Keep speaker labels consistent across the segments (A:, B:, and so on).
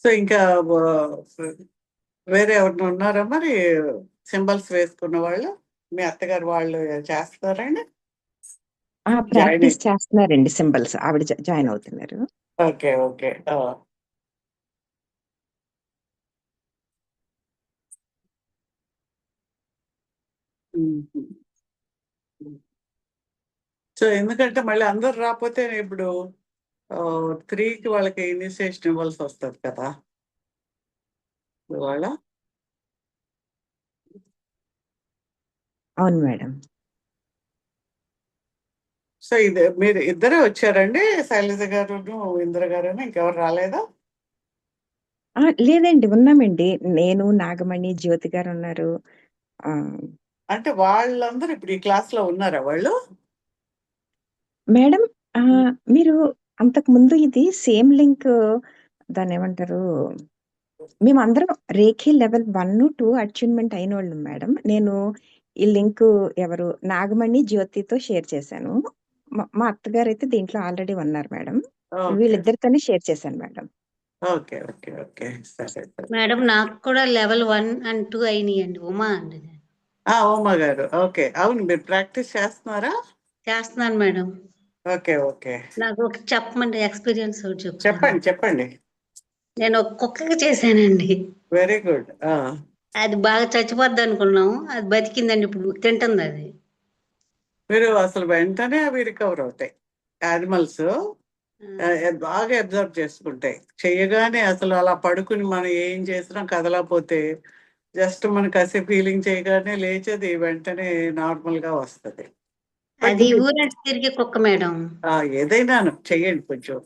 A: So, ఇంకా వేరే ఎవరైనా ఉన్నారా మరి సింబల్స్ వేసుకున్న వాళ్ళు? మీ అత్తగారు వాళ్ళు చేస్తారండి?
B: ప్రాక్టీస్ చేస్తున్నారండి సింబల్స్. ఆవిడ జాయిన్ అవుతున్నారు.
A: ఓకే. ఓకే. సో, ఎందుకంటే మళ్ళీ అందరు రాకపోతే ఇప్పుడు 3కి వాళ్ళకి ఇనిషియేషన్ ఇవ్వాల్సి వస్తుంది కదా! ఇవాళ.
B: అవును మేడం.
A: సో, ఇది మీరు ఇద్దరే వచ్చారండి? శైలజ గారును, ఇందిర గారును ఇంకెవరు రాలేదా?
B: లేదండి, ఉన్నామండి. నేను, నాగమణి, జ్యోతి గారు ఉన్నారు.
A: అంటే వాళ్ళందరూ ఇప్పుడు ఈ క్లాస్‌లో ఉన్నారా వాళ్ళు?
B: మేడం, మీరు అంతకు ముందు ఇది సేమ్ లింక్, దాన్నేమంటారు, మేమందరం రేఖీ లెవెల్ 1, 2 అచీవ్‌మెంట్ అయినోళ్ళం మేడం. నేను ఈ లింక్ ఎవరు నాగమణి, జ్యోతితో షేర్ చేశాను. మా అత్తగారైతే దీంట్లో ఆల్రెడీ ఉన్నారు మేడం.
A: ఓకే.
B: వీళ్ళిద్దరితోనే షేర్ చేశాను మేడం.
A: ఓకే. ఓకే. ఓకే. సరే. సరే.
C: మేడం నాకు కూడా లెవెల్ 1 అండ్ 2 అయినాయండి. ఉమా అండి.
A: ఉమా గారు. ఓకే. అవును, మీరు ప్రాక్టీస్ చేస్తున్నారా?
C: చేస్తున్నాను మేడం.
A: ఓకే. ఓకే.
C: నాకు ఒకటి చెప్పమంటే ఎక్స్‌పీరియన్స్ ఒకటి చెప్తాను.
A: చెప్పండి. చెప్పండి.
C: నేను ఒక కుక్కకి చేశానండి.
A: Very good.
C: అది బాగా చచ్చిపోద్ది అనుకున్నాం. అది బతికిందండి, ఇప్పుడు తింటుంది అది.
A: మీరు అసలు వెంటనే అవి రికవర్ అవుతాయి. యానిమల్స్ బాగా అబ్జర్వ్ చేసుకుంటాయి. చెయ్యగానే అసలు అలా పడుకుని మనం ఏం చేసినా కదలకపోతే జస్ట్ మనకు కాసేపు ఫీలింగ్ చేయగానే లేచేది వెంటనే నార్మల్ గా వస్తుంది.
C: అది ఊరంటే తిరిగే కుక్క మేడం.
A: ఏదైనాను చెయ్యండి కొంచెం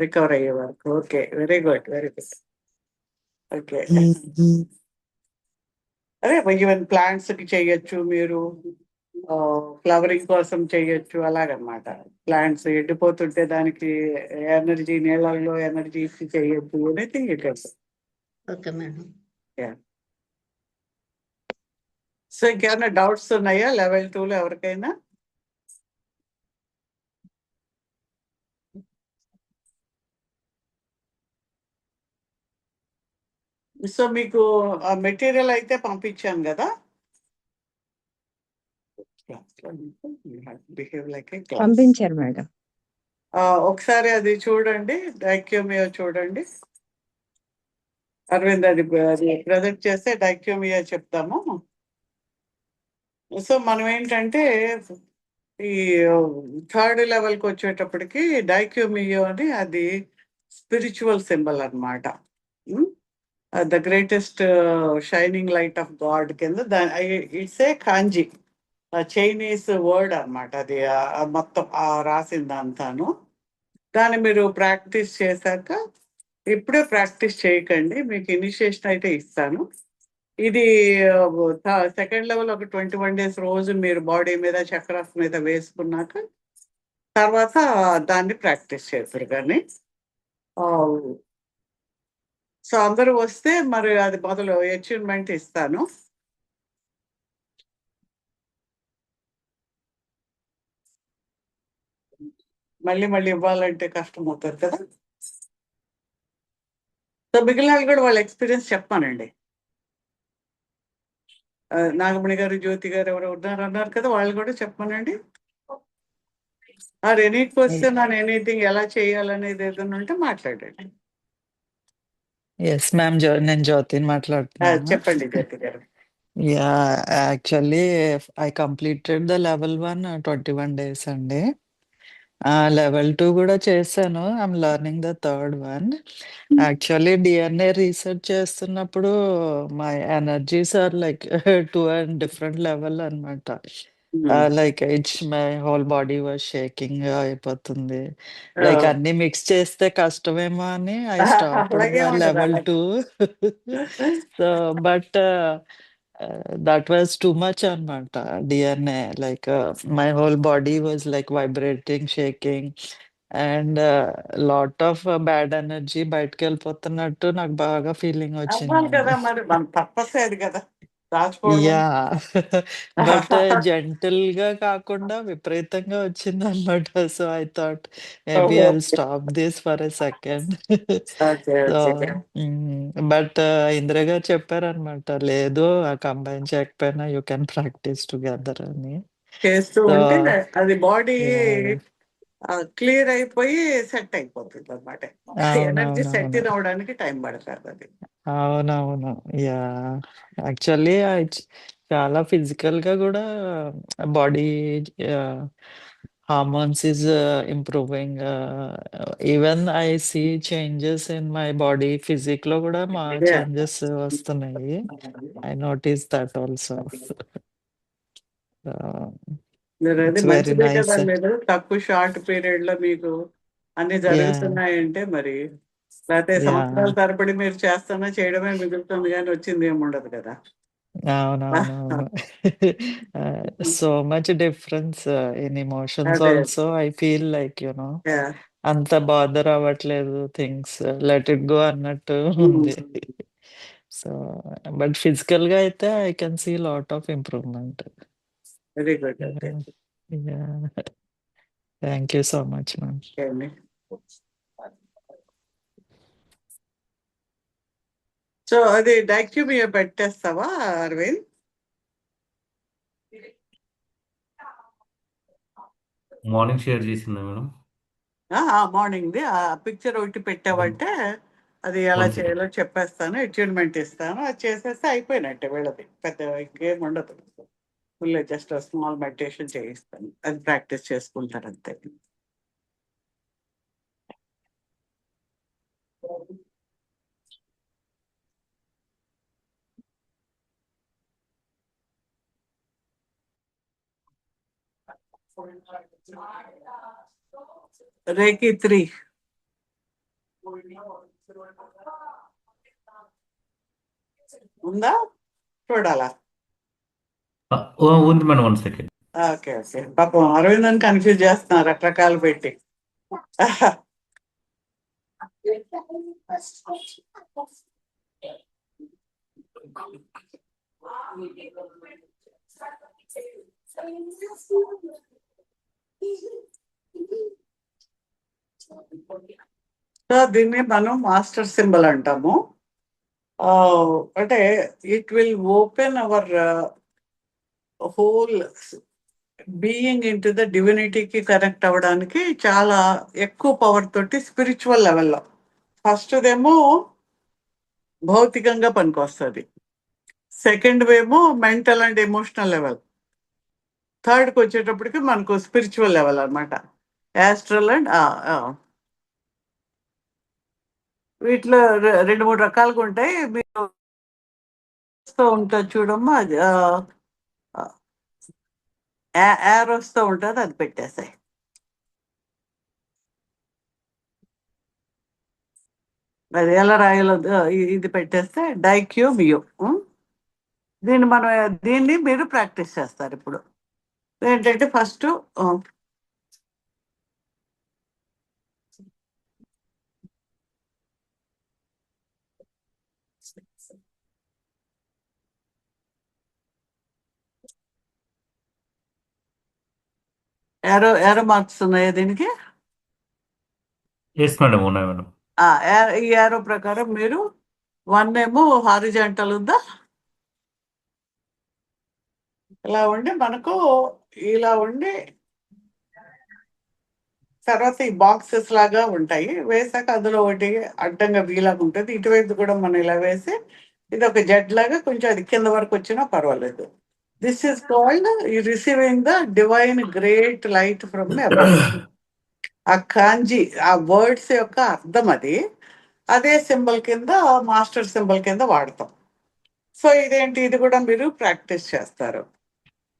A: రికవర్ అయ్యే వరకు. Okay. Very good. Very good. Okay. అదే ఈవెన్ ప్లాంట్స్ కి చెయ్యొచ్చు మీరు, ఫ్లవరింగ్ కోసం చెయ్యొచ్చు, అలాగనమాట. ప్లాంట్స్ ఎండిపోతుంటే దానికి ఎనర్జీ, నీళ్ళల్లో ఎనర్జీ ఇచ్చి చెయ్యొచ్చు. Anything you can.
C: Okay madam.
A: So ఇంకేమైనా డౌట్స్ ఉన్నాయా లెవెల్ 2లో ఎవరికైనా? సో మీకు ఆ మెటీరియల్ అయితే పంపించాను కదా. బిహేవ్ లైక్ ఏ క్లాస్.
B: పంపించారు మేడం.
A: ఒకసారి అది చూడండి, డైక్యూమియా చూడండి. అరవింద్ అది ప్రజెంట్ చేస్తే డైక్యూమియా చెప్తాము. సో మనం ఏంటంటే ఈ 3rd లెవెల్కి వచ్చేటప్పటికి డైక్యూమియో అని అది స్పిరిచువల్ సింబల్ అనమాట. The greatest shining light of God కింద it's a kanji Chinese word అనమాట. అది మొత్తం రాసిందంతాను. దాన్ని మీరు ప్రాక్టీస్ చేశాక, ఇప్పుడే ప్రాక్టీస్ చేయకండి, మీకు ఇనిషియేషన్ అయితే ఇస్తాను. ఇది 2nd లెవెల్ ఒక 21 days రోజు మీరు బాడీ మీద చక్రాస్ మీద వేసుకున్నాక తర్వాత దాన్ని ప్రాక్టీస్ చేస్తారు. కానీ సో అందరూ వస్తే మరి అది మొదలు అచీవ్మెంట్ ఇస్తాను. మళ్ళీ మళ్ళీ ఇవ్వాలంటే కష్టం అవుతుంది కదా. సో మిగిలిన వాళ్ళు కూడా వాళ్ళ ఎక్స్పీరియన్స్ చెప్పానండి. నాగమణి గారు, జ్యోతి గారు ఎవరు అన్నారు కదా, వాళ్ళు కూడా చెప్పానండి. ఎనీ క్వశ్చన్ ఆన్ ఎనీథింగ్ ఎలా చేయాలనేది ఏదైనా ఉంటే మాట్లాడండి.
D: ఎస్ మ్యామ్, నేను జ్యోతిని మాట్లాడుతున్నాను.
A: చెప్పండి జ్యోతి గారు.
D: Actually I completed the level 1 21 days అండి. లెవెల్ 2 కూడా చేశాను. I'm learning the 3rd one. Actually DNA research చేస్తున్నప్పుడు my energies are like 2 and different level అనమాట. Like my whole body was shaking అయిపోతుంది. లైక్ అన్ని మిక్స్ చేస్తే కష్టమేమో అని ఐ స్టాప్
A: అలాగే ఉండదు
D: లెవెల్
A: అలాగే.
D: 2. So but that was too much అనమాట. DNA like my whole body was like vibrating, shaking and lot of bad energy బయటకు వెళ్ళిపోతున్నట్టు నాకు బాగా ఫీలింగ్
A: అవ్వాలి కదా,
D: వచ్చింది.
A: మరి మన పర్పస్ అది కదా. దాచుకోవడం
D: యాహ్! బట్ జెంటిల్‌గా కాకుండా విపరీతంగా వచ్చిందనమాట. So, I thought maybe I will
A: okay.
D: Stop this for a second.
A: Okay.
D: So,
A: okay.
D: But Indira గారు చెప్పారనమాట. లేదు కంబైన్ చేయకపోయినా యూ కెన్ ప్రాక్టీస్ టుగెదర్ అని.
A: చేస్తూ
D: సో,
A: ఉంటే అది బాడీ
D: యాహ్!
A: క్లియర్ అయిపోయి సెట్ అయిపోతుంది అనమాట. ఎనర్జీ సెట్
D: అవునవునవును.
A: ఇన్ అవ్వడానికి టైం పడుతుంది అది.
D: అవునవును. యాహ్! యాక్చువల్లీ చాలా ఫిజికల్‌గా గూడా body ah, hormones is improving. Even I see changes in my body ఫిజిక్‌లో గూడా
A: Yeah.
D: చేంజెస్ వస్తున్నాయి. I notice that also. Ah,
A: మీరు అది
D: ఇట్స్ వెరీ
A: మంచిదే కదా!
D: నైస్.
A: మీరు తక్కువ షార్ట్ పీరియడ్‌లో మీకు అన్నీ
D: యాహ్!
A: జరుగుతున్నాయంటే మరి లేతే సంవత్సరాల
D: యాహ్!
A: తరబడి మీరు చేయడమే మిగులుతుంది గానీ వచ్చిందేమి ఉండదు కదా!
D: అవునవునవును. So much difference in emotions
A: అదే.
D: Also I feel like
A: yeah!
D: అంత బాదర్ అవ్వట్లేదు థింగ్స్ లెట్ ఇట్ గో అన్నట్టు ఉంది. సో బట్ ఫిజికల్‌గా అయితే I can see lot of improvement.
A: Very good. Okay.
D: Yeah! Yeah! Thank you so much ma'am.
A: Okay అండి. So అది Dai Ko Myo పెట్టేస్తావా Aravind?
E: Morning share చేసిందా మేడం?
A: మార్నింగ్‌ది ఆ పిక్చర్ ఒకటి పెట్టావంటే అది ఎలా
E: 1 సెకండ్.
A: చేయాలో చెప్పేస్తాను. అట్యూన్‌మెంట్ ఇస్తాను. అది చేసేస్తే అయిపోయినట్టే వీళ్ళది. పెద్ద ఇంకేం ఉండదు. ఫుల్ జస్ట్ స్మాల్ మెడిటేషన్ చేయిస్తాను. అది ప్రాక్టీస్ చేసుకుంటారు అంతే. రేకి 3 ఉందా? చూడాలా?
E: ఉంది మేడం 1 సెకండ్.
A: ఓకే. ఓకే. పాపం అరవిందని కన్‌ఫ్యూజ్ చేస్తున్నారు రకరకాలు పెట్టి. సో దీన్ని మనం మాస్టర్ సింబల్ అంటాము. అంటే it will open our whole being into the డివినిటీకి కనెక్ట్ అవ్వడానికి చాలా ఎక్కువ పవర్ తోటి స్పిరిచువల్ లెవెల్‌లో. ఫస్ట్‌దేమో భౌతికంగా పనికొస్తది. సెకండ్‌వేమో మెంటల్ అండ్ ఎమోషనల్ లెవెల్. థర్డ్‌కొచ్చేటప్పటికి మనకు స్పిరిచువల్ లెవెల్ అన్నమాట. యాస్ట్రల్ అండ్ వీటిలో 2, 3 రకాలుగా ఉంటాయి. మీరు వస్తూ ఉంటది చూడమ్మా అది యారోస్‌తో ఉంటది అది పెట్టేసేయి. అది ఎలా రాయాలో ఇది పెట్టేస్తే డైక్యూమియో. దీన్ని మీరు ప్రాక్టీస్ చేస్తారిప్పుడు. ఏంటంటే ఫస్టు యారో మార్క్స్ ఉన్నాయా దీనికి?
E: Yes madam. ఉన్నాయి మేడం.
A: ఈ యారో ప్రకారం మీరు 1 ఏమో హారిజాంటల్ ఉందా? ఇలా ఉండి మనకు ఇలా ఉండి తర్వాత ఈ బాక్సెస్ లాగా ఉంటాయి. వేసాక అందులో ఒకటి అడ్డంగా వీలాగా ఉంటది. ఇటువైపు కూడా మనం ఇలా వేసి ఇది ఒక జెడ్ లాగా కొంచెం అది కింద వరకు వచ్చినా పర్వాలేదు. This is called you receiving the divine great light from above. ఆ కాంజీ ఆ వర్డ్స్ యొక్క అర్థం అది. అదే సింబల్ కింద మాస్టర్ సింబల్ కింద వాడతాం. సో ఇదేంటి ఇది కూడా మీరు ప్రాక్టీస్ చేస్తారు.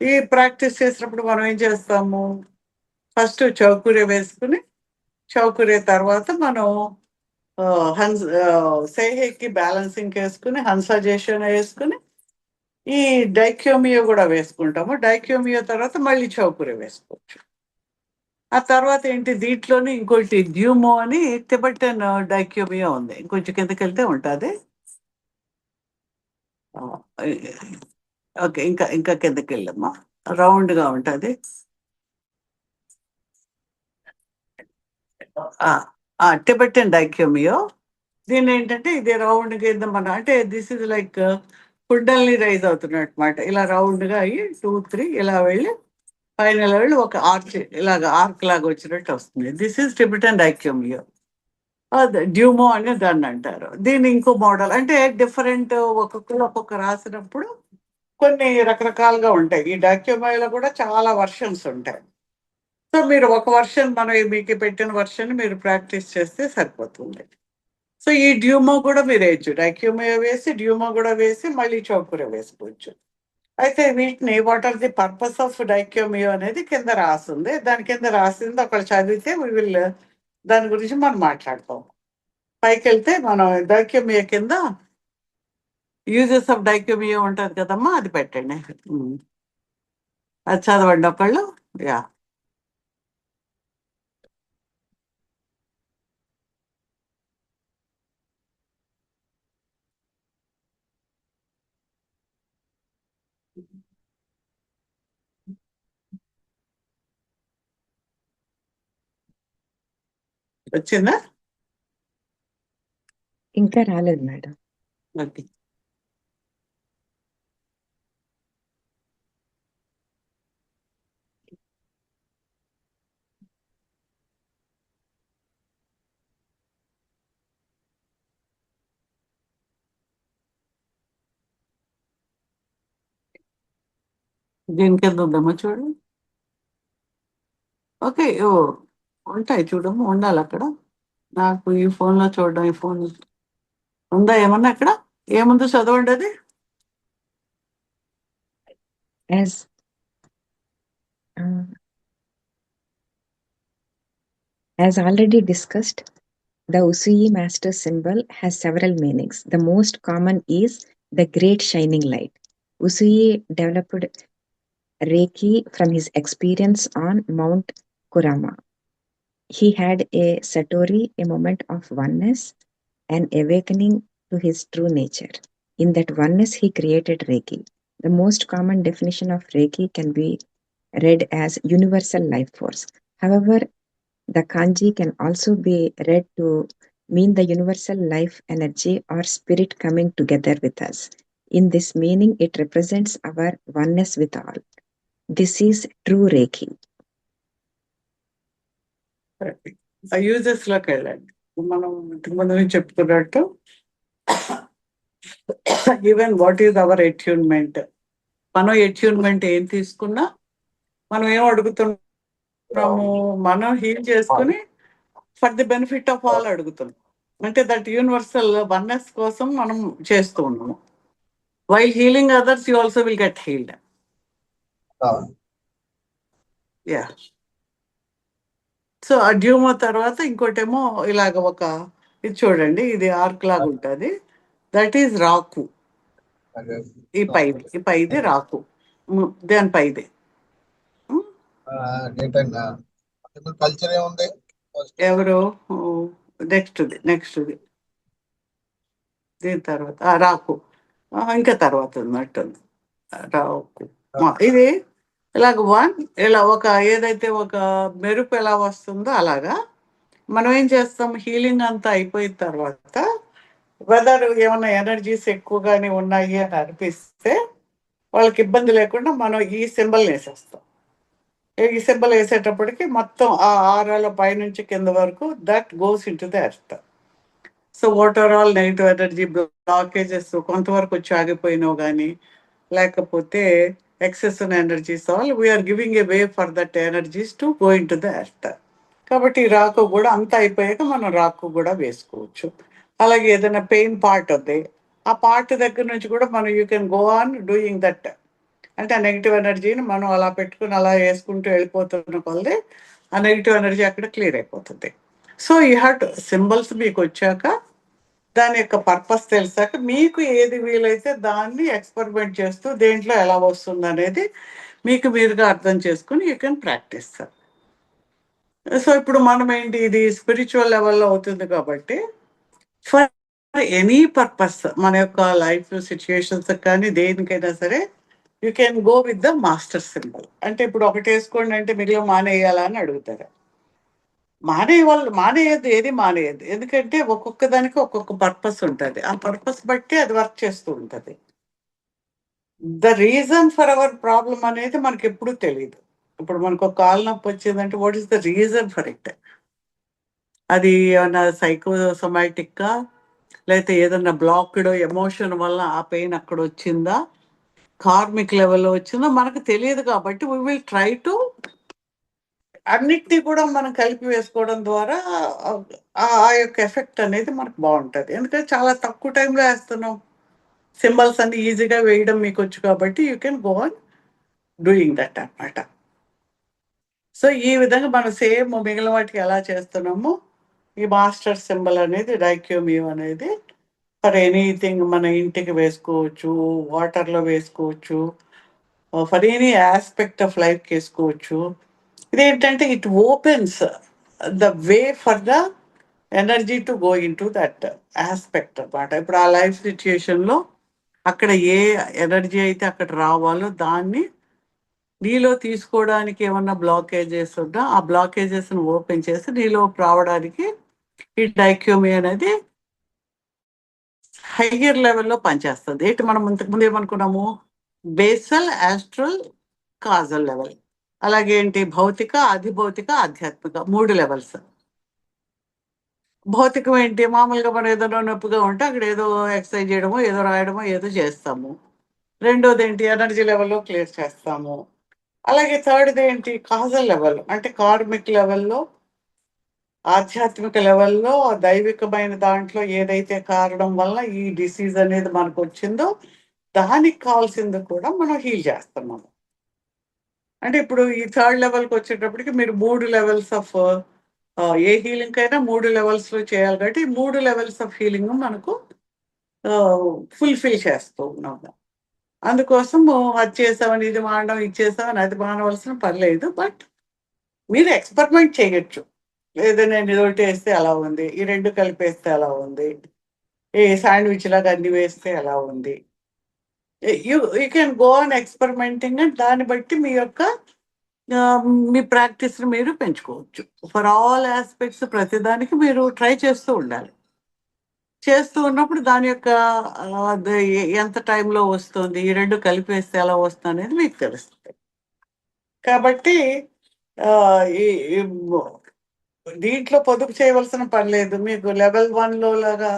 A: ఈ ప్రాక్టీస్ చేసినప్పుడు మనం ఏం చేస్తాము? ఫస్ట్ చౌకూరే వేసుకుని చౌకూరే తర్వాత మనం సేహేకి బ్యాలెన్సింగ్ వేసుకుని హన్సాజేషన్ వేసుకుని ఈ డైక్యూమియో కూడా వేసుకుంటాము. డైక్యూమియో తర్వాత మళ్ళీ చౌకూరే వేసుకోవచ్చు. ఆ తర్వాత ఏంటి దీంట్లోనే ఇంకోటి డ్యూమో అని టిబెటన్ డైక్యూమియో ఉంది. ఇంకొంచెం కిందకి వెళ్తే ఉంటుంది. ఓకే, ఇంకా కిందకి వెళ్ళమ్మా. రౌండ్గా ఉంటుంది. టిబెటన్ డైక్యూమియో. దీని ఏంటంటే ఇది రౌండ్ కింద మన అంటే దిస్ ఇస్ లైక్ కుండల్ని రైజ్ అవుతున్నట్టు అనమాట. ఇలా రౌండ్గా అయ్యి 2, 3 ఇలా వెళ్ళి ఫైనల్ వెళ్ళి ఒక ఆర్చ్ ఇలాగ ఆర్క్ లాగా వచ్చినట్టు వస్తుంది. This is Tibetan Dai Ko Myo. Dumo అని దాన్ని అంటారు. దీని ఇంకో మోడల్ అంటే డిఫరెంట్, ఒక్కొక్క రాసినప్పుడు కొన్ని రకరకాలుగా ఉంటాయి. ఈ డైక్యూమియోలో కూడా చాలా వర్షన్స్ ఉంటాయి. సో మీరు ఒక వర్షన్ మనం మీకు పెట్టిన వర్షన్ మీరు ప్రాక్టీస్ చేస్తే సరిపోతుంది. సో ఈ డ్యూమో కూడా మీరు వేయచ్చు. డైక్యూమియో వేసి డ్యూమో కూడా వేసి మళ్ళీ చౌకూర వేసుకోవచ్చు. అయితే వీటిని what are the purpose of Dai Ko Myo అనేది కింద రాస్తుంది. దాని కింద రాసింది ఒకళ్ళు చదివితే విల్ దాని గురించి మనం మాట్లాడతాం. పైకి వెళ్తే మనం డైక్యూమియో కింద యూజెస్ ఆఫ్ డైక్యూమియో ఉంటుంది కదమ్మా, అది పెట్టండి. అది చదవండి ఒకళ్ళు. యా, వచ్చిందా?
B: ఇంకా రాలేదు మేడం.
A: ఓకే. దీని కింద ఉందమ్మా చూడండి. ఓకే, ఉంటాయి చూడము, ఉండాలి అక్కడ. నాకు ఈ ఫోన్లో చూడడం, ఈ ఫోన్ ఉందా ఏమన్నా అక్కడ? ఏముందో చదవండి అది.
B: As uh, as already discussed, the Usui master symbol has several meanings. The most common is the great shining light. Usui developed Reiki from his experience on Mount Kurama. He had a satori, a moment of oneness, an awakening to his true nature. In that oneness, he created Reiki. The most common definition of Reiki can be read as universal life force. However, the kanji can also be read to mean the universal life energy or spirit coming together with us. In this meaning, it represents our oneness with all. This is true Reiki.
A: ఆ uses లోకి వెళ్ళండి. మనం ఇంతకు ముందు నుంచి చెప్పుకున్నట్టు even what is our అట్యూన్మెంట్. మనం అట్యూన్మెంట్ ఏం తీసుకున్నా మనం ఏం అడుగుతున్నాము, మనం హీల్ చేసుకుని for the benefit of all అడుగుతున్నాం. అంటే దట్ యూనివర్సల్ వన్నెస్ కోసం మనం చేస్తూ ఉన్నాము. While healing others you also will get healed. Yeah. So ఆ డ్యూమో తర్వాత ఇంకోటేమో ఇలాగ ఒక ఇది చూడండి, ఇది ఆర్క్ లాగా ఉంటుంది. దట్ ఈజ్ రాకు. ఈ పైది రాకు, దాని పైది.
F: కల్చర్ ఏముంది?
A: ఎవరు నెక్స్ట్ దీని తర్వాత రాకు, ఇంకా తర్వాత ఉన్నట్టుంది రాకు. ఇది ఇలాగ ఇలా ఒక ఏదైతే ఒక మెరుపు ఎలా వస్తుందో అలాగా మనం ఏం చేస్తాం, హీలింగ్ అంతా అయిపోయిన తర్వాత వెదర్ ఏమైనా ఎనర్జీస్ ఎక్కువగానే ఉన్నాయి అని అనిపిస్తే వాళ్ళకి ఇబ్బంది లేకుండా మనం ఈ సింబల్ వేసేస్తాం. ఈ సింబల్ వేసేటప్పటికి మొత్తం ఆ ఆరాల పైనుంచి కింద వరకు that goes in to the earth. So what are all negative energy blockages కొంతవరకు వచ్చి ఆగిపోయినావు కానీ, లేకపోతే excess energies all we're giving a way for that energies to go in to the earth. కాబట్టి రాకు కూడా అంతా అయిపోయాక మనం రాకు కూడా వేసుకోవచ్చు. అలాగే ఏదైనా పెయిన్ పార్ట్ ఉంది, ఆ పార్ట్ దగ్గర నుంచి కూడా మనం you can go on doing that. అంటే ఆ నెగిటివ్ ఎనర్జీని మనం అలా పెట్టుకుని అలా వేసుకుంటూ వెళ్ళిపోతున్న కొలది ఆ నెగిటివ్ ఎనర్జీ అక్కడ క్లియర్ అయిపోతుంది. So you have to symbols మీకు వచ్చాక దాని యొక్క పర్పస్ తెలిసాక మీకు ఏది వీలైతే దాన్ని ఎక్స్పెరిమెంట్ చేస్తూ దేంట్లో ఎలా వస్తుంది అనేది మీకు మీరుగా అర్థం చేసుకుని యూ కెన్ ప్రాక్టీస్. సో ఇప్పుడు మనం ఏంటి, ఇది స్పిరిచువల్ లెవెల్లో అవుతుంది కాబట్టి ఫర్ ఎనీ పర్పస్ మన యొక్క లైఫ్ సిచ్యుయేషన్స్ కానీ దేనికైనా సరే you can go with the master symbol. అంటే ఇప్పుడు ఒకటి వేసుకోండి అంటే మిగిలిన మానేయాలా అని అడుగుతారు. మానేయద్దు, ఏది మానేయద్దు. ఎందుకంటే ఒక్కొక్క దానికి ఒక్కొక్క పర్పస్ ఉంటుంది. ఆ పర్పస్ బట్టి అది వర్క్ చేస్తూ ఉంటుంది. The reason for our problem అనేది మనకి ఎప్పుడూ తెలియదు. ఇప్పుడు మనకు ఒక కాలు నొప్పి వచ్చిందంటే what is the reason for it? అది ఏమన్నా సైకోసొమాటిక్కా, లేకపోతే ఏదన్నా బ్లాక్డ్ ఎమోషన్ వల్ల ఆ పెయిన్ అక్కడ వచ్చిందా, కార్మిక్ లెవెల్లో వచ్చిందా మనకు తెలియదు. కాబట్టి వీ విల్ ట్రై టు అన్నిటినీ కూడా మనం కలిపి వేసుకోవడం ద్వారా ఆ యొక్క ఎఫెక్ట్ అనేది మనకు బాగుంటుంది. ఎందుకంటే చాలా తక్కువ టైంలో వేస్తున్నాం. సింబల్స్ అన్ని ఈజీగా వేయడం మీకు వచ్చు కాబట్టి you can go on doing that అన్నమాట. సో ఈ విధంగా మనం సేమ్ మిగిలిన వాటికి ఎలా చేస్తున్నామో ఈ మాస్టర్ సింబల్ అనేది డైక్యూమియో అనేది ఫర్ ఎనీథింగ్ మన ఇంటికి వేసుకోవచ్చు, వాటర్లో వేసుకోవచ్చు, ఫర్ ఎనీ ఆస్పెక్ట్ ఆఫ్ లైఫ్కి వేసుకోవచ్చు. ఇదేంటంటే it opens the way for the energy to go in to that aspect అన్నమాట. ఇప్పుడు ఆ లైఫ్ సిచ్యుయేషన్లో అక్కడ ఏ ఎనర్జీ అయితే అక్కడ రావాలో దాన్ని నీలో తీసుకోవడానికి ఏమన్నా బ్లాకేజెస్ ఉన్నా ఆ బ్లాకేజెస్ని ఓపెన్ చేసి నీలో రావడానికి ఈ డైక్యూమి అనేది హయ్యర్ లెవెల్లో పనిచేస్తుంది. ఏంటి మనం ఇంతకుముందు ఏమనుకున్నాము? Basal, astral, causal level. అలాగే ఏంటి? భౌతిక, అధిభౌతిక, ఆధ్యాత్మిక 3 లెవెల్స్. భౌతికం ఏంటి? మామూలుగా మనం ఏదైనా నొప్పిగా ఉంటే అక్కడ ఏదో ఎక్సర్సైజ్ చేయడమో ఏదో రాయడమో ఏదో చేస్తాము. రెండోది ఏంటి? ఎనర్జీ లెవెల్లో క్లియర్ చేస్తాము. అలాగే థర్డ్ది ఏంటి? కాజల్ లెవెల్ అంటే కార్మిక్ లెవెల్లో, ఆధ్యాత్మిక లెవెల్లో, దైవికమైన దాంట్లో ఏదైతే కారణం వల్ల ఈ డిసీజ్ అనేది మనకు వచ్చిందో దానికి కావాల్సింది కూడా మనం హీల్ చేస్తున్నాము. అంటే ఇప్పుడు ఈ థర్డ్ లెవెల్కి వచ్చేటప్పటికి మీరు 3 లెవెల్స్ ఆఫ్ ఏ హీలింగ్ అయినా 3 లెవెల్స్లో చేయాలి. కాబట్టి 3 లెవెల్స్ ఆఫ్ హీలింగ్ మనకు ఫుల్ఫిల్ చేస్తూ ఉన్నాము. అందుకోసం అది చేసామని ఇది మానడం, ఇది చేసామని అది మానవలసిన పని లేదు. బట్ మీరు ఎక్స్పెరిమెంట్ చేయొచ్చు. లేదా నేను ఇదొకటి వేస్తే ఎలా ఉంది, ఈ 2 కలిపేస్తే ఎలా ఉంది, ఈ శాండ్విచ్ లాగా అన్ని వేస్తే ఎలా ఉంది. You can go on experimenting and దాన్ని బట్టి మీ యొక్క మీ ప్రాక్టీస్ని మీరు పెంచుకోవచ్చు. ఫర్ ఆల్ ఆస్పెక్ట్స్ ప్రతిదానికి మీరు ట్రై చేస్తూ ఉండాలి. చేస్తూ ఉన్నప్పుడు దాని యొక్క ఎంత టైంలో వస్తుంది, ఈ 2 కలిపేస్తే ఎలా వస్తుంది అనేది మీకు తెలుస్తుంది. కాబట్టి దీంట్లో పొదుపు చేయవలసిన పని లేదు. మీకు లెవెల్ 1లో లాగా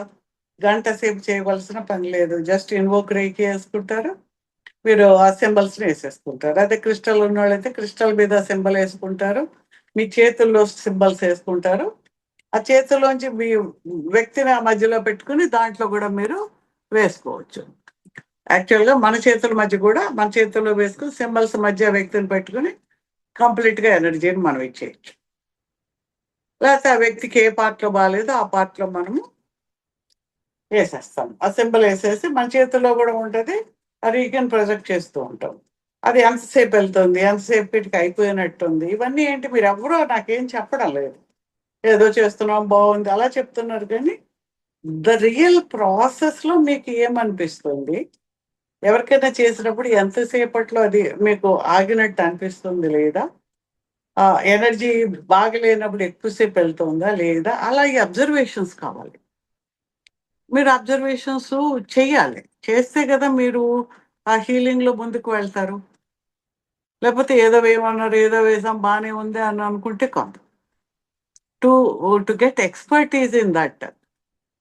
A: గంట సేపు చేయవలసిన పని లేదు. జస్ట్ ఇన్వోక్ రేకి వేసుకుంటారు, మీరు ఆ సింబల్స్ని వేసేసుకుంటారు. అదే క్రిస్టల్ ఉన్న వాళ్ళైతే క్రిస్టల్ మీద సింబల్ వేసుకుంటారు, మీ చేతుల్లో సింబల్స్ వేసుకుంటారు. ఆ చేతుల్లోంచి మీ వ్యక్తిని ఆ మధ్యలో పెట్టుకుని దాంట్లో కూడా మీరు వేసుకోవచ్చు. యాక్చువల్గా మన చేతుల మధ్య కూడా మన చేతుల్లో వేసుకుని సింబల్స్ మధ్య వ్యక్తిని పెట్టుకుని కంప్లీట్గా ఎనర్జీని మనం ఇచ్చేయచ్చు. లేకపోతే ఆ వ్యక్తికి ఏ పార్ట్లో బాగాలేదో ఆ పార్ట్లో మనము వేసేస్తాం. ఆ సింబల్ వేసేసి మన చేతుల్లో కూడా ఉంటుంది, ఆ రీగన్ ప్రొజెక్ట్ చేస్తూ ఉంటాం. అది ఎంతసేపు వెళ్తుంది, ఎంతసేపు వీటికి అయిపోయినట్టుంది, ఇవన్నీ ఏంటి మీరు ఎవరో నాకేం చెప్పడం లేదు. ఏదో చేస్తున్నాం బాగుంది అలా చెప్తున్నారు. కానీ ద రియల్ ప్రాసెస్లో మీకు ఏమనిపిస్తుంది, ఎవరికైనా చేసినప్పుడు ఎంతసేపట్లో అది మీకు ఆగినట్టు అనిపిస్తుంది, లేదా ఎనర్జీ బాగలేనప్పుడు ఎక్కువసేపు వెళ్తుందా లేదా, అలా ఈ అబ్జర్వేషన్స్ కావాలి. మీరు అబ్జర్వేషన్స్ చెయ్యాలి. చేస్తే కదా మీరు ఆ హీలింగ్లో ముందుకు వెళ్తారు. లేకపోతే ఏదో వేయమన్నారు, ఏదో వేసాం బాగానే ఉంది అని అనుకుంటే కాదు. To get expertise in that,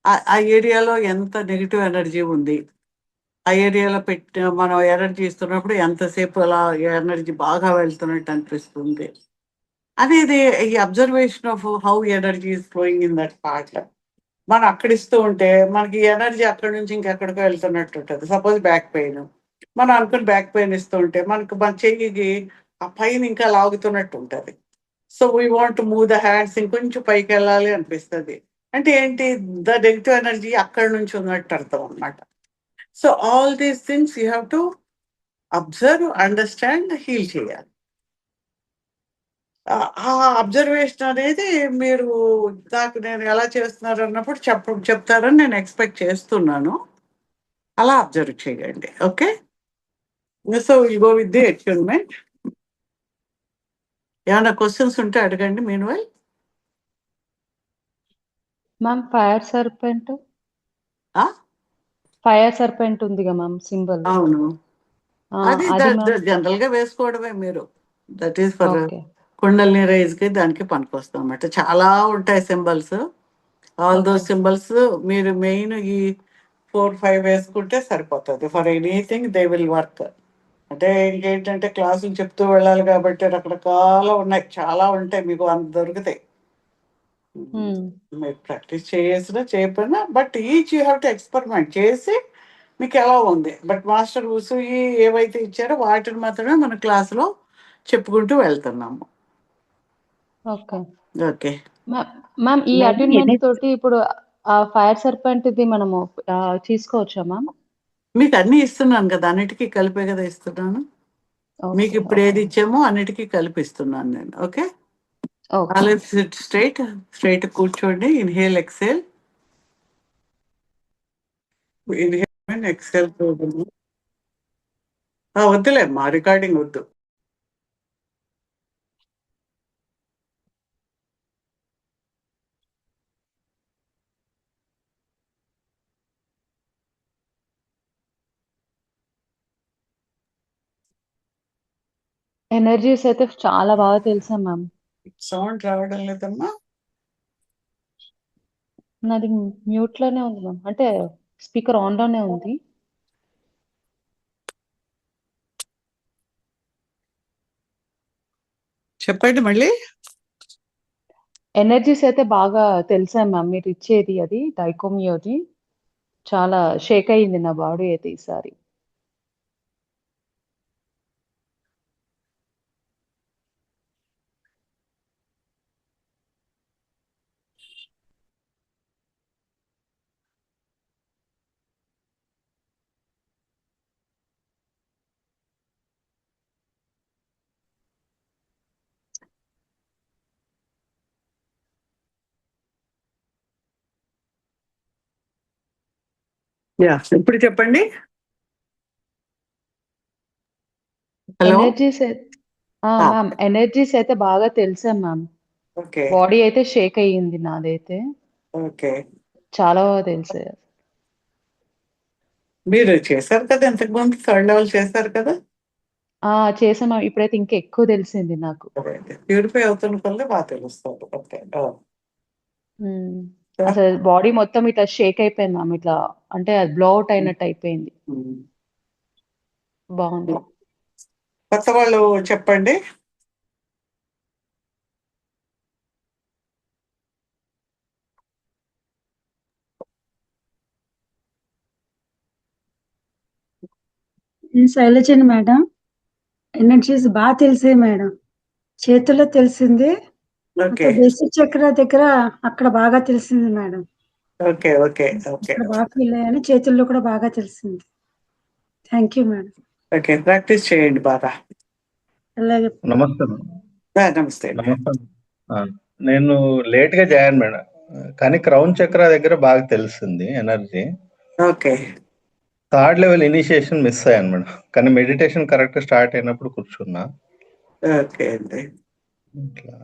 A: ఆ ఏరియాలో ఎంత నెగిటివ్ ఎనర్జీ ఉంది, ఆ ఏరియాలో మనం ఎనర్జీ ఇస్తున్నప్పుడు ఎంతసేపు అలా ఎనర్జీ బాగా వెళ్తున్నట్టు అనిపిస్తుంది అనేది ఈ observation of how energy is flowing in that part. మనం అక్కడ ఇస్తూ ఉంటే మనకి ఎనర్జీ అక్కడి నుంచి ఇంకెక్కడికో వెళ్తున్నట్టు ఉంటుంది. సపోజ్ బ్యాక్ పెయిన్, మనం అనుకుని బ్యాక్ పెయిన్ ఇస్తూ ఉంటే మనకు మన చెయ్యికి ఆ పైన ఇంకా లాగుతున్నట్టు ఉంటుంది. So we want move the hands, ఇంకొంచెం పైకి వెళ్ళాలి అనిపిస్తుంది. అంటే ఏంటి? ద నెగిటివ్ ఎనర్జీ అక్కడి నుంచి ఉన్నట్టు అర్థం అన్నమాట. So all these things you have to observe, understand, heal చేయాలి. ఆ అబ్జర్వేషన్ అనేది మీరు నాకు నేను ఎలా చేస్తున్నారు అన్నప్పుడు చెప్తారని నేను ఎక్స్పెక్ట్ చేస్తున్నాను. అలా అబ్జర్వ్ చేయండి. Okay. So will go with the attunement. ఏమైనా క్వశ్చన్స్ ఉంటే అడగండి. Meanwhile
G: ma'am fire serpent ఉందిగా మ్యామ్ సింబల్.
A: అవును, అది
G: అది మ్యామ్.
A: జనరల్ గా వేసుకోవడమే మీరు. That is for
G: okay.
A: కుండలిని రైజ్ కి దానికి పనికొస్తాం అన్నమాట. చాలా ఉంటాయి symbols. All those
G: Okay.
A: Symbols మీరు మెయిన్ ఈ 4-5 వేసుకుంటే సరిపోతుంది. For anything they will work. అంటే ఇంకేంటంటే క్లాసులు చెప్తూ వెళ్ళాలి కాబట్టి రకరకాల ఉన్నాయి, చాలా ఉంటాయి, మీకు అంత దొరుకుతాయి. మీరు ప్రాక్టీస్ చేసినా చేయకపోయినా, but each you have to experiment చేసి మీకు ఎలా ఉంది. బట్ మాస్టర్ ఉసుయి ఏవైతే ఇచ్చారో వాటిని మాత్రమే మన క్లాసులో చెప్పుకుంటూ వెళ్తున్నాము.
G: ఓకే.
A: ఓకే,
G: మ్యామ్ ఈ
B: మేడం,
G: అటైన్మెంట్
B: ఎనర్జీ
G: తోటి ఇప్పుడు ఆ ఫైర్ సర్పెంట్ ఇది మనము తీసుకోవచ్చా మ్యామ్?
A: మీకు అన్ని ఇస్తున్నాను కదా, అన్నిటికీ కలిపే కదా ఇస్తున్నాను. మీకు
G: ఓకే.
A: ఇప్పుడు ఏది
G: ఓకే.
A: ఇచ్చామో అన్నిటికీ కలిపి ఇస్తున్నాను నేను. Okay,
G: okay.
A: Always sit straight కూర్చోండి. Inhale exhale, inhale exhale. వద్దులే మా రికార్డింగ్ వద్దు.
G: ఎనర్జీస్ అయితే చాలా బాగా తెలుసా మ్యామ్.
A: సౌండ్ రావడం లేదమ్మా.
G: నాది మ్యూట్ లోనే ఉంది మ్యామ్, అంటే స్పీకర్ ఆన్ లోనే ఉంది.
A: చెప్పండి మళ్ళీ.
G: ఎనర్జీస్ అయితే బాగా తెలుసా మ్యామ్ మీరు ఇచ్చేది, అది డైకోమియోది. చాలా షేక్ అయ్యింది నా బాడీ అయితే ఈసారి.
A: ఇప్పుడు చెప్పండి. హలో.
G: ఎనర్జీస్ మ్యామ్ ఎనర్జీస్ అయితే బాగా తెలుసా మ్యామ్.
A: ఓకే
G: బాడీ అయితే షేక్ అయ్యింది నాదైతే.
A: ఓకే,
G: చాలా బాగా తెలుసు.
A: మీరు చేశారు కదా ఇంతకు ముందు, థర్డ్ లెవెల్ చేశారు కదా.
G: చేసా మ్యామ్, ఇప్పుడైతే ఇంకా ఎక్కువ తెలిసింది నాకు.
A: ప్యూరిఫై అవుతున్న కొద్ది బాగా తెలుస్తుంది. ఓకే,
G: అసలు బాడీ మొత్తం ఇట్లా షేక్ అయిపోయింది మ్యామ్, ఇట్లా అంటే అది బ్లో అవుట్ అయినట్టు అయిపోయింది. బాగుంది.
A: కొత్త వాళ్ళు చెప్పండి.
H: నేను శైలజని మేడం. ఎనర్జీస్ బాగా తెలిసే మేడం, చేతుల్లో తెలిసింది.
A: ఓకే
H: బేసిక్ చక్ర దగ్గర అక్కడ బాగా తెలిసింది మేడం.
A: ఓకే ఓకే ఓకే
H: అక్కడ బాగా ఫీల్ అయ్యాను, చేతుల్లో కూడా బాగా తెలిసింది. Thank you madam.
A: Okay, practice చేయండి బాగా.
H: అలాగే.
F: నమస్తే
A: నమస్తే.
F: నమస్తే. నేను లేట్ గా జాయిన్ మేడం, కానీ క్రౌన్ చక్ర దగ్గర బాగా తెలిసింది energy.
A: Okay
F: third level initiation miss అయ్యాను మేడం, కానీ మెడిటేషన్ కరెక్ట్ స్టార్ట్ అయినప్పుడు కూర్చున్నా.
A: ఓకే అండి.
F: ఇట్లా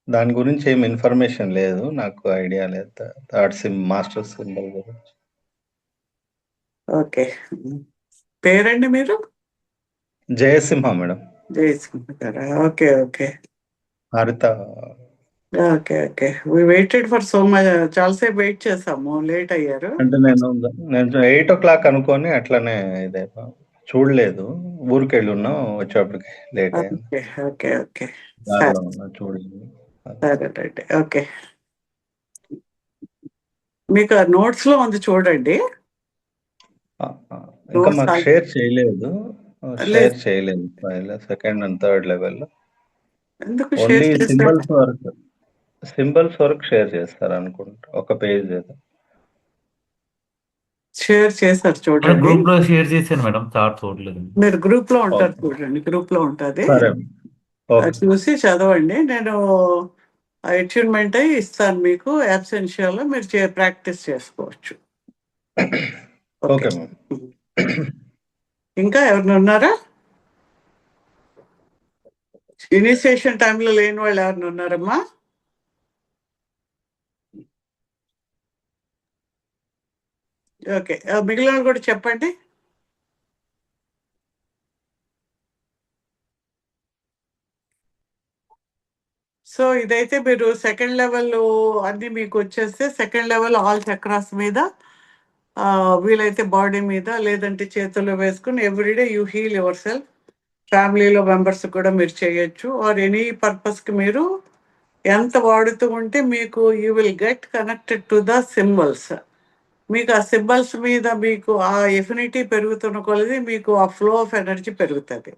F: దాని గురించి ఏం ఇన్ఫర్మేషన్ లేదు, నాకు ఐడియా లేదు. థర్డ్ మాస్టర్ సింబల్ గురించి.
A: ఓకే, పేరండి మీరు?
F: జయసింహ మేడం.
A: జయసింహ గారా? Okay okay
F: Haritha.
A: Okay okay, we waited for so much. చాలాసేపు వెయిట్ చేసాము, లేట్ అయ్యారు.
F: అంటే నేను 8 o'clock అనుకొని అట్లనే ఇదే చూడలేదు, ఊరికెళ్ళి ఉన్నాం, వచ్చేప్పటికి లేట్ అయింది.
A: ఓకే ఓకే ఓకే,
F: దారిలో ఉన్నా చూడలేదు.
A: సరే రైట్. ఓకే, మీకు నోట్స్ లో ఉంది చూడండి.
F: ఇంకా
A: Notes
F: మాకు
A: are-
F: షేర్ చేయలేదు,
A: లేదు.
F: File second and third level.
A: ఎందుకు
F: ఓన్లీ
A: షేర్ చేస్తారు?
F: సింబల్స్ వరకు షేర్ చేస్తారు అనుకుంటా, ఒక పేజ్ ఏదో.
A: షేర్ చేశారు చూడండి.
E: గ్రూప్ లో షేర్ చేశాను మేడం, చార్ట్ చూడలేదు.
A: మీరు గ్రూప్ లో ఉంటారు చూడండి, గ్రూప్ లో ఉంటుంది.
F: సరే,
A: అది చూసి చదవండి. నేను అట్యూన్మెంట్ అయి ఇస్తాను మీకు, అబ్సెన్షియల్ లో మీరు ప్రాక్టీస్ చేసుకోవచ్చు.
F: Okay ma'am.
A: ఇంకా ఎవరిని ఉన్నారా? ఇనిషియేషన్ టైంలో లేని వాళ్ళు ఎవరిని ఉన్నారమ్మా? ఓకే, మిగిలిన వాళ్ళు కూడా చెప్పండి. సో ఇదైతే మీరు సెకండ్ లెవెల్ అన్ని మీకు వచ్చేస్తే సెకండ్ లెవెల్ ఆల్ చక్రాస్ మీద వీలైతే బాడీ మీద లేదంటే చేతుల్లో వేసుకుని every day you heal your self members కూడా మీరు చేయొచ్చు. ఆర్ ఎనీ పర్పస్కి మీరు ఎంత వాడుతూ ఉంటే మీకు you will get connected to the symbols. మీకు ఆ సింబల్స్ మీద మీకు ఆ ఎఫినిటీ పెరుగుతున్న కొలది మీకు ఆ ఫ్లో ఆఫ్ ఎనర్జీ పెరుగుతుంది.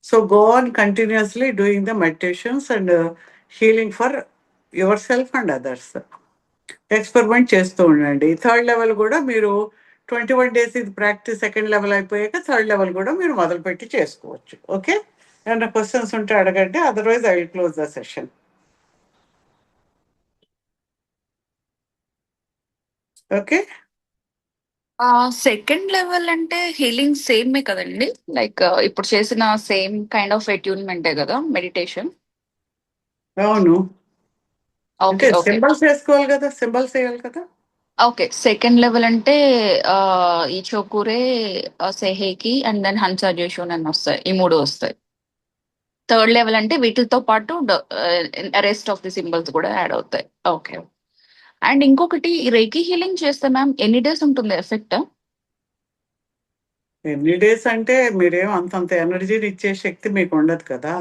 A: So go on continuously doing the meditations and healing for your self and others. Experiment చేస్తూ ఉండండి. థర్డ్ లెవెల్ కూడా మీరు 21 days ఇది ప్రాక్టీస్. సెకండ్ లెవెల్ అయిపోయాక థర్డ్ లెవెల్ కూడా మీరు మొదలుపెట్టి చేసుకోవచ్చు. ఓకే, ఏమైనా క్వశ్చన్స్ ఉంటే అడగండి, otherwise I will close the session. Okay,
I: second level అంటే హీలింగ్ సేమే కదండి, లైక్ ఇప్పుడు చేసిన సేమ్ కైండ్ ఆఫ్ అట్యూన్మెంటే కదా మెడిటేషన్.
A: అవును. అంటే
I: ఓకే ఓకే
A: సింబల్స్ వేసుకోవాలి కదా, సింబల్స్ వేయాలి కదా.
I: ఓకే. సెకండ్ లెవెల్ అంటే ఈ చోకూరే, సెహేకి అండ్ దెన్ హన్సాజేషోన్ అని వస్తాయి, ఈ మూడు వస్తాయి. థర్డ్ లెవెల్ అంటే వీటితో పాటు రెస్ట్ ఆఫ్ ది సింబల్స్ కూడా యాడ్ అవుతాయి. ఓకే. అండ్ ఇంకొకటి రేకి హీలింగ్ చేస్తే మ్యామ్ ఎన్ని డేస్ ఉంటుంది ఎఫెక్ట్?
A: ఎన్ని డేస్ అంటే మీరేం అంతంత ఎనర్జీని ఇచ్చే శక్తి మీకు ఉండదు కదా.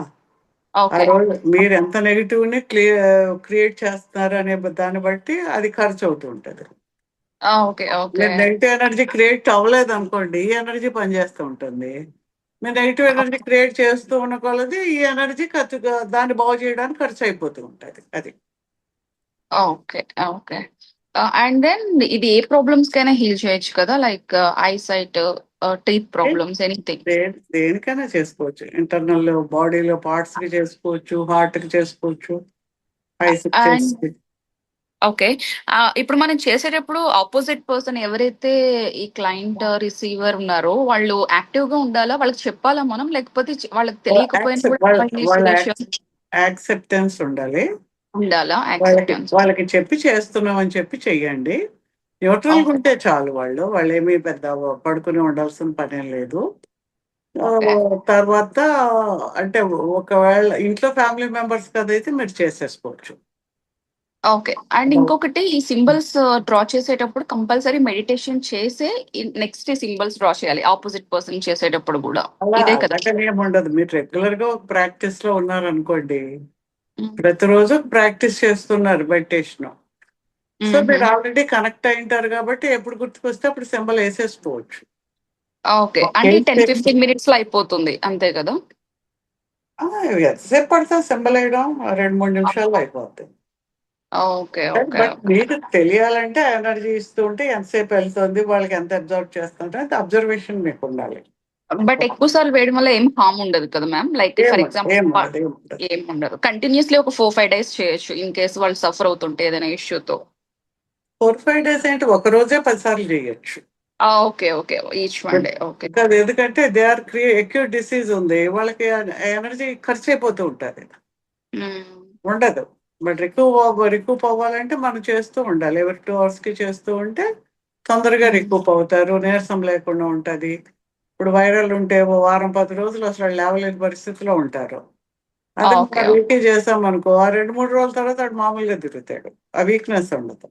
A: ఆ
I: ఓకే
A: రోజు మీరు ఎంత నెగిటివ్ని క్రియేట్ చేస్తున్నారు అనే దాన్ని బట్టి అది ఖర్చు అవుతూ ఉంటుంది.
I: ఓకే ఓకే
A: మీరు నెగిటివ్ ఎనర్జీ క్రియేట్ అవ్వలేదు అనుకోండి, ఈ ఎనర్జీ పనిచేస్తూ ఉంటుంది. మీరు నెగిటివ్ ఎనర్జీ క్రియేట్ చేస్తూ ఉన్న కొలది ఈ ఎనర్జీ ఖర్చుగా దాన్ని బాగు చేయడానికి ఖర్చు అయిపోతూ ఉంటుంది. అది
I: ఓకే ఓకే. అండ్ దెన్ ఇది ఏ ప్రాబ్లమ్స్ కైనా హీల్ చేయొచ్చు కదా, like eyesight, teeth problems, anything.
A: దేనికైనా చేసుకోవచ్చు. ఇంటర్నల్ బాడీలో పార్ట్స్ కి చేసుకోవచ్చు, హార్ట్ కి చేసుకోవచ్చు, ఐస్ కి
I: అండ్
A: చేసుకోవచ్చు.
I: ఓకే, ఇప్పుడు మనం చేసేటప్పుడు ఆపోజిట్ పర్సన్ ఎవరైతే ఈ క్లయింట్ రిసీవర్ ఉన్నారో వాళ్ళు యాక్టివ్ గా ఉండాలా, వాళ్ళకి చెప్పాలా మనం, లేకపోతే వాళ్ళకి తెలియకపోయినా కూడా
A: వాళ్ళ
I: సురేష్
A: యాక్సెప్టెన్స్ ఉండాలి.
I: ఉండాలా?
A: వాళ్ళకి
I: యాక్సెప్టెన్స్.
A: వాళ్ళకి చెప్పి చేస్తున్నాం అని చెప్పి చెయ్యండి. న్యూట్రల్ గా ఉంటే చాలు. వాళ్ళు ఏమీ పెద్ద పడుకుని ఉండాల్సిన పనేం లేదు.
I: ఓకే
A: తర్వాత అంటే ఒకవేళ ఇంట్లో ఫ్యామిలీ మెంబర్స్ కదైతే మీరు చేసేసుకోవచ్చు.
I: ఓకే. అండ్ ఇంకొకటి, ఈ సింబల్స్ డ్రా చేసేటప్పుడు కంపల్సరీ మెడిటేషన్ చేసే నెక్స్ట్ సింబల్స్ డ్రా చేయాలి ఆపోజిట్ పర్సన్ చేసేటప్పుడు కూడా,
A: అలా
I: ఇదే కదా?
A: అలాగని ఏమి ఉండదు. మీరు రెగ్యులర్ గా ఒక ప్రాక్టీస్ లో ఉన్నారనుకోండి, ప్రతిరోజు ప్రాక్టీస్ చేస్తున్నారు మెడిటేషన్. సో మీరు ఆల్రెడీ కనెక్ట్ అయింటారు కాబట్టి ఎప్పుడు గుర్తుకొస్తే అప్పుడు సింబల్ వేసేసుకోవచ్చు.
I: ఓకే, అంటే 10-15 minutes లో అయిపోతుంది అంతే కదా?
A: ఎంతసేపు పడుతుంది సింబల్ వేయడం? 2-3 నిమిషాల్లో అయిపోతుంది.
I: ఓకే ఓకే
A: బట్ మీకు తెలియాలంటే ఎనర్జీ ఇస్తూ ఉంటే ఎంతసేపు వెళ్తుంది, వాళ్ళకి ఎంత అబ్జర్వ్ చేస్తుంటే అంత అబ్జర్వేషన్ మీకు ఉండాలి.
I: బట్ ఎక్కువ సార్లు వేయడం వల్ల ఏం హార్మ్ ఉండదు కదా మ్యామ్? లైక్ ఫర్ ఎగ్జాంపుల్ ఏం ఉండదు, కంటిన్యూస్లీ ఒక 4-5 days చేయొచ్చు ఇన్ కేసు వాళ్ళు సఫర్ అవుతుంటే ఏదైనా ఇష్యూతో.
A: 4-5 days అంటే ఒక రోజే 10 సార్లు చేయొచ్చు.
I: Okay okay, each one day. Okay.
A: ఎందుకంటే దే ఆర్ అక్యూట్ డిసీజ్ ఉంది, వాళ్ళకి ఎనర్జీ ఖర్చు అయిపోతూ ఉంటుంది, ఉండదు. బట్ రికూప్ అవ్వాలంటే మనం చేస్తూ ఉండాలి. ఎవరి 2 hours కి చేస్తూ ఉంటే తొందరగా రికూప్ అవుతారు, నీరసం లేకుండా ఉంటుంది. ఇప్పుడు వైరల్ ఉంటే ఓ వారం 10 రోజులు అసలు లేవలేని పరిస్థితిలో ఉంటారు. అదే
I: ఓకే
A: మనం వీక్లీ చేసాం అనుకో, ఆ 2-3 రోజుల తర్వాత వాడు మామూలుగా తిరుగుతాడు, ఆ వీక్నెస్ ఉండదు.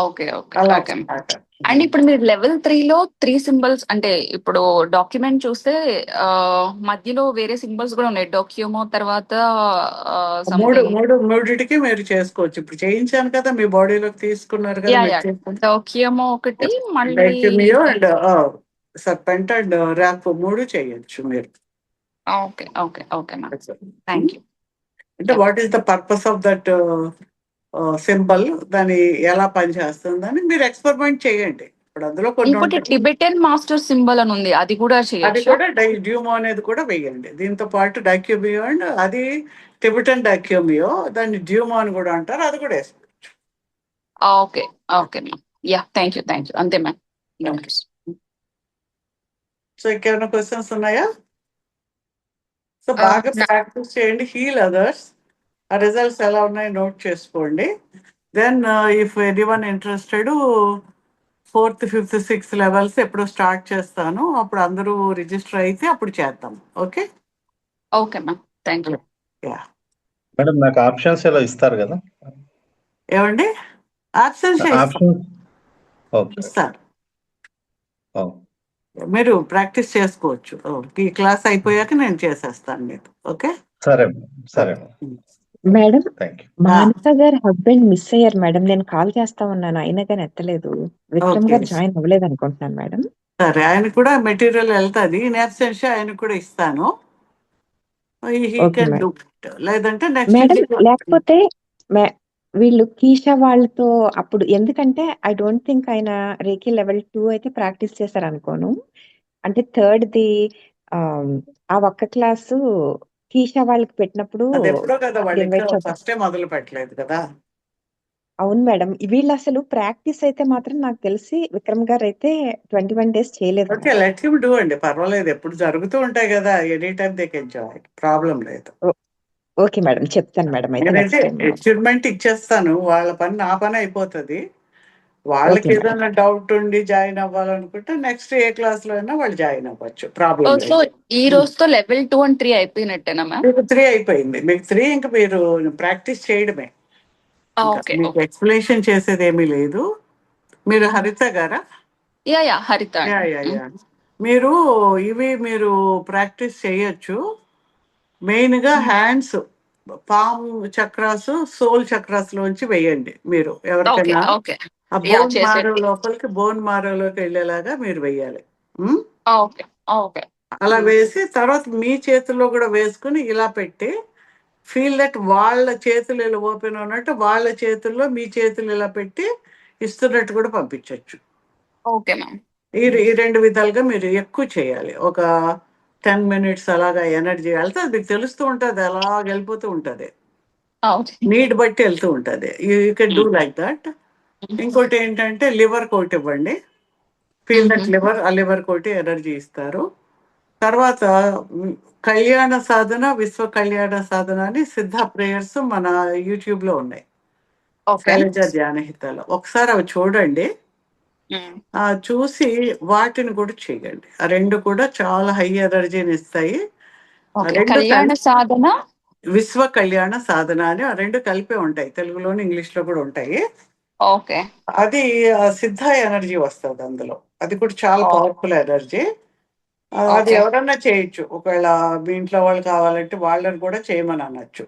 I: ఓకే ఓకే
A: అలా
I: ఓకే.
A: అన్నమాట.
I: అండ్ ఇప్పుడు మీరు లెవెల్ 3లో 3 సింబల్స్ అంటే ఇప్పుడు డాక్యుమెంట్ చూస్తే మధ్యలో వేరే సింబల్స్ కూడా ఉన్నాయి, డాక్యూమో తర్వాత సంథింగ్.
A: మూడిటికి మీరు చేసుకోవచ్చు. ఇప్పుడు చేయించాను కదా, మీ బాడీలోకి తీసుకున్నారు కదా
I: యా
A: మీరు
I: యా,
A: చేసుకోండి.
I: డాక్యూమో ఒకటి, మళ్ళీ
A: Dai Ko Myo and serpent and wrap 3 చేయొచ్చు మీరు.
I: Okay okay okay ma'am, thank you.
A: అంటే what is the purpose of that symbol, దాని ఎలా పనిచేస్తుందని మీరు ఎక్స్పెరిమెంట్ చేయండి. ఇప్పుడు అందులో కొన్ని
I: ఇంకోటి
A: ఉంటాయి.
I: టిబెటన్ మాస్టర్ సింబల్ అని ఉంది, అది కూడా
A: అది
I: చేయొచ్చు.
A: కూడా డ్యూమో అనేది కూడా వేయండి. దీంతో పాటు డైక్యూమియో అండ్ అది టిబెటన్ డైక్యూమియో, దాన్ని డ్యూమో అని కూడా అంటారు, అది కూడా వేసుకోవచ్చు.
I: Okay okay ma'am, ya thank you అంతే మ్యామ్.
A: Okay. సో ఇంకేమైనా క్వశ్చన్స్ ఉన్నాయా? సో బాగా ప్రాక్టీస్ చేయండి, హీల్ అదర్స్. ఆ రిజల్ట్స్ ఎలా ఉన్నాయో నోట్ చేసుకోండి. Then if anyone interested 4th, 5th, 6th levels ఎప్పుడు స్టార్ట్ చేస్తాను, అప్పుడు అందరూ రిజిస్టర్ అయితే అప్పుడు చేద్దాం. Okay
I: okay ma'am, thank you.
A: Ya.
F: Madam నాకు ఆప్షన్స్ ఎలా ఇస్తారు కదా?
A: ఏమండి? Absence
F: options okay.
A: ఇస్తాను,
F: ఓ,
A: మీరు ప్రాక్టీస్ చేసుకోవచ్చు. ఈ క్లాస్ అయిపోయాక నేను చేసేస్తాను మీకు. ఓకే
F: సరే సరే
B: మేడం,
F: థ్యాంక్ యూ.
B: మానస గారి హస్బెండ్ మిస్ అయ్యారు మేడం. నేను కాల్ చేస్తా ఉన్నాను, అయినా కానీ ఎత్తలేదు. విక్రమ్
A: ఓకే
B: గారు జాయిన్ అవ్వలేదు అనుకుంటున్నాను మేడం.
A: సరే, ఆయన కూడా మెటీరియల్ వెళ్తుంది. ఇన్ అబ్సెన్స్ ఆయన కూడా ఇస్తాను. He
B: okay
A: can do
B: madam.
A: It. లేదంటే నెక్స్ట్
B: మేడం లేకపోతే వీళ్ళు కీషా వాళ్ళతో అప్పుడు, ఎందుకంటే ఐ డోంట్ థింక్ ఆయన రేఖీ లెవెల్ 2 అయితే ప్రాక్టీస్ చేశారు అనుకోను. అంటే థర్డ్ది ఆ ఒక్క క్లాసు కీషా వాళ్ళకి పెట్టినప్పుడు
A: అది ఎప్పుడో కదా, వాళ్ళు ఇంకా
B: ఇన్వైట్ చేద్దాం.
A: ఫస్టే మొదలు పెట్టలేదు కదా.
B: అవును మేడం, వీళ్ళు అసలు ప్రాక్టీస్ అయితే మాత్రం నాకు తెలిసి విక్రమ్ గారు అయితే 21 days చేయలేదు
A: ఓకే, లెట్ హిమ్ డూ అండి, పర్వాలేదు. ఎప్పుడు జరుగుతూ ఉంటాయి కదా, any time they can join, problem లేదు.
B: ఓకే మేడం, చెప్తాను మేడం అయితే
A: నేనైతే
B: నెక్స్ట్ టైం.
A: అచీవ్మెంట్ ఇచ్చేస్తాను, వాళ్ళ పని నా పని అయిపోతుంది. వాళ్ళకి
B: ఓకే మేడం.
A: ఏదైనా డౌట్ ఉండి జాయిన్ అవ్వాలనుకుంటే నెక్స్ట్ ఏ క్లాస్ లో అయినా వాళ్ళు జాయిన్ అవ్వచ్చు, ప్రాబ్లం
I: సో
A: లేదు.
I: ఈ రోజుతో లెవెల్ 2 and 3 అయిపోయినట్టేనా మ్యామ్?
A: మీకు 3 అయిపోయింది, మీకు 3 ఇంకా మీరు ప్రాక్టీస్ చేయడమే. ఇంకా
I: ఓకే
A: మీకు ఎక్స్ప్లెనేషన్ చేసేది ఏమీ లేదు. మీరు హరిత గారా?
I: యా హరిత
A: యా యా యా. మీరు మీరు ప్రాక్టీస్ చేయొచ్చు. మెయిన్ గా hands, palm chakras, sole chakras లోంచి వేయండి మీరు.
I: ఓకే
A: ఎవరికైనా
I: ఓకే
A: ఆ
I: యా
A: బోన్ మారో
I: చేసేది.
A: లోపలికి, బోన్ మారోలోకి వెళ్ళేలాగా మీరు వేయాలి.
I: ఓకే ఓకే
A: అలా వేసి తర్వాత మీ చేతుల్లో కూడా వేసుకుని ఇలా పెట్టి, ఫీల్ దట్ వాళ్ళ చేతులు ఇలా ఓపెన్ ఉన్నట్టు వాళ్ళ చేతుల్లో మీ చేతులు ఇలా పెట్టి ఇస్తున్నట్టు కూడా పంపించవచ్చు.
I: Okay ma'am.
A: ఈ 2 విధాలుగా మీరు ఎక్కువ చేయాలి. ఒక 10 minutes అలాగా ఎనర్జీ వెళ్తుంది, మీకు తెలుస్తూ ఉంటుంది, అలా వెళ్ళిపోతూ ఉంటుంది, నీడ్ బట్టి వెళ్తూ ఉంటుంది. You can do like that. ఇంకోటి ఏంటంటే లివర్ కోట్ ఇవ్వండి, ఫీల్ దట్ లివర్, ఆ లివర్ కోటి ఎనర్జీ ఇస్తారు. తర్వాత కళ్యాణ సాధన, విశ్వ కళ్యాణ సాధన అని సిద్ధ ప్రేయర్స్ మన యూట్యూబ్ లో ఉన్నాయి, శైలజ ధ్యానహితలో. ఒకసారి అవి చూడండి, చూసి వాటిని కూడా చేయండి. ఆ 2 కూడా చాలా హై ఎనర్జీని ఇస్తాయి.
I: కళ్యాణ సాధన,
A: విశ్వ కళ్యాణ సాధన అని ఆ 2 కలిపే ఉంటాయి, తెలుగులోని ఇంగ్లీష్ లో కూడా ఉంటాయి.
I: ఓకే
A: అది సిద్ధ ఎనర్జీ వస్తుంది అందులో, అది కూడా చాలా పవర్ఫుల్ ఎనర్జీ. అది ఎవరన్నా చేయొచ్చు, ఒకవేళ మీ ఇంట్లో వాళ్ళు కావాలంటే వాళ్ళని కూడా చేయమని అనొచ్చు.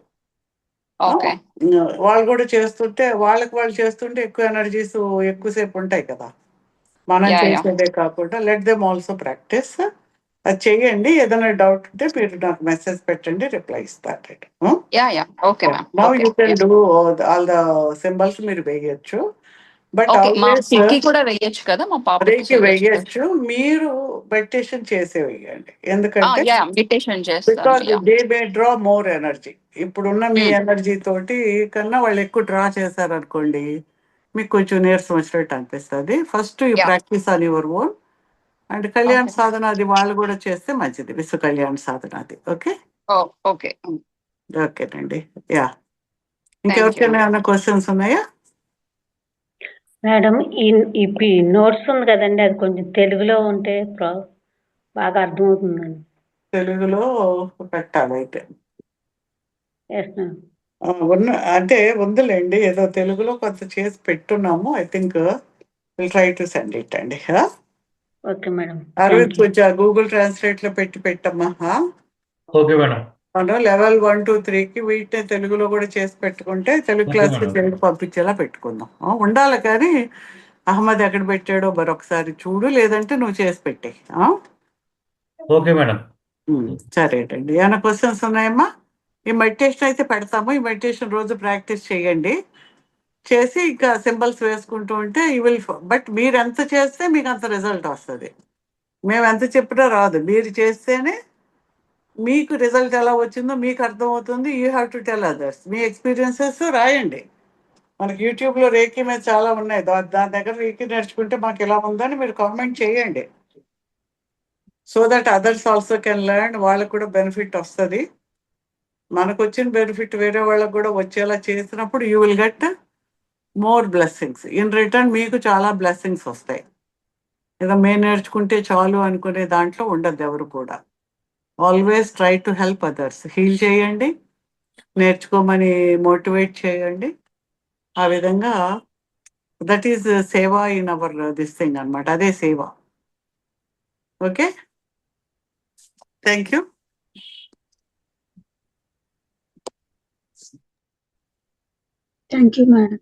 A: వాళ్ళు కూడా చేస్తుంటే, వాళ్ళు చేస్తుంటే ఎక్కువ ఎనర్జీస్ ఎక్కువసేపు ఉంటాయి కదా, మనం చేసేదే కాకుండా. Let them also practice. అది చెయ్యండి. ఏదైనా డౌట్ ఉంటే మీరు నాకు మెసేజ్ పెట్టండి, రిప్లై ఇస్తాను.
I: Okay ma'am.
A: Now you can do all the symbols మీరు వేయచ్చు. బట్
I: కూడా వేయచ్చు కదా, మా పాపకి
A: వేయచ్చు. మీరు మెడిటేషన్ చేసే వేయండి, ఎందుకంటే
I: మెడిటేషన్
A: బికాస్
I: చేస్తాను.
A: They may draw more energy. ఇప్పుడున్న మీ ఎనర్జీ తోటి కన్నా వాళ్ళు ఎక్కువ డ్రా చేశారు అనుకోండి, మీకు కొంచెం నీరసం వచ్చినట్టు అనిపిస్తుంది. First you practice on your own. And కళ్యాణ సాధన అది వాళ్ళు కూడా చేస్తే మంచిది, విశ్వ కళ్యాణ సాధన అది. ఓకే
I: ఓకే
A: ఓకేనండి. యా, ఇంకెవరికైనా ఏమైనా క్వశ్చన్స్ ఉన్నాయా?
C: మేడం, ఇప్పుడు నోట్స్ ఉంది కదండి, అది కొంచెం తెలుగులో ఉంటే బాగా అర్థమవుతుందండి.
A: తెలుగులో పెట్టాలి అయితే.
C: Yes ma'am.
A: అంటే ఉందిలేండి, ఏదో తెలుగులో కొంత చేసి పెట్టున్నాము. I think will try to send it అండి.
C: Okay madam.
A: అరవింద్ కొంచెం గూగుల్ ట్రాన్స్లేట్ లో పెట్టమ్మా.
E: Okay madam.
A: మనం లెవెల్ 1, 2, 3కి వీటిని తెలుగులో కూడా చేసి పెట్టుకుంటే తెలుగు
E: ఓకే
A: క్లాస్కి
E: మేడం.
A: తెలుగు పంపించేలా పెట్టుకుందాం. ఉండాలి కానీ అహ్మద్ ఎక్కడ పెట్టాడో మరొకసారి చూడు, లేదంటే నువ్వు చేసి పెట్టే.
E: Okay madam.
A: సరేనండి. ఏమైనా క్వశ్చన్స్ ఉన్నాయమ్మా? ఈ మెడిటేషన్ అయితే పెడతాము, ఈ మెడిటేషన్ రోజు ప్రాక్టీస్ చేయండి. చేసి ఇంకా సింబల్స్ వేసుకుంటూ ఉంటే యూ విల్. బట్ మీరు ఎంత చేస్తే మీకు అంత రిజల్ట్ వస్తుంది, మేము ఎంత చెప్పినా రాదు. మీరు చేస్తేనే మీకు రిజల్ట్ ఎలా వచ్చిందో మీకు అర్థమవుతుంది. You have to tell others. Me experiences రాయండి. మనకి యూట్యూబ్లో రేఖీ మీద చాలా ఉన్నాయి, దాని దగ్గర రేఖీ నేర్చుకుంటే మాకు ఎలా ఉందని మీరు కామెంట్ చేయండి. So that others also can learn, వాళ్ళకు కూడా బెనిఫిట్ వస్తుంది. మనకు వచ్చిన బెనిఫిట్ వేరే వాళ్ళకు కూడా వచ్చేలా చేసినప్పుడు you will get more blessings. In return మీకు చాలా బ్లెస్సింగ్స్ వస్తాయి. ఏదో మేము నేర్చుకుంటే చాలు అనుకునే దాంట్లో ఉండద్దు ఎవరు కూడా. Always try to help others. Heal చేయండి, నేర్చుకోమని మోటివేట్ చేయండి. ఆ విధంగా that is seva in our this thing అనమాట. అదే సేవ. Okay, thank you.
H: Thank you madam.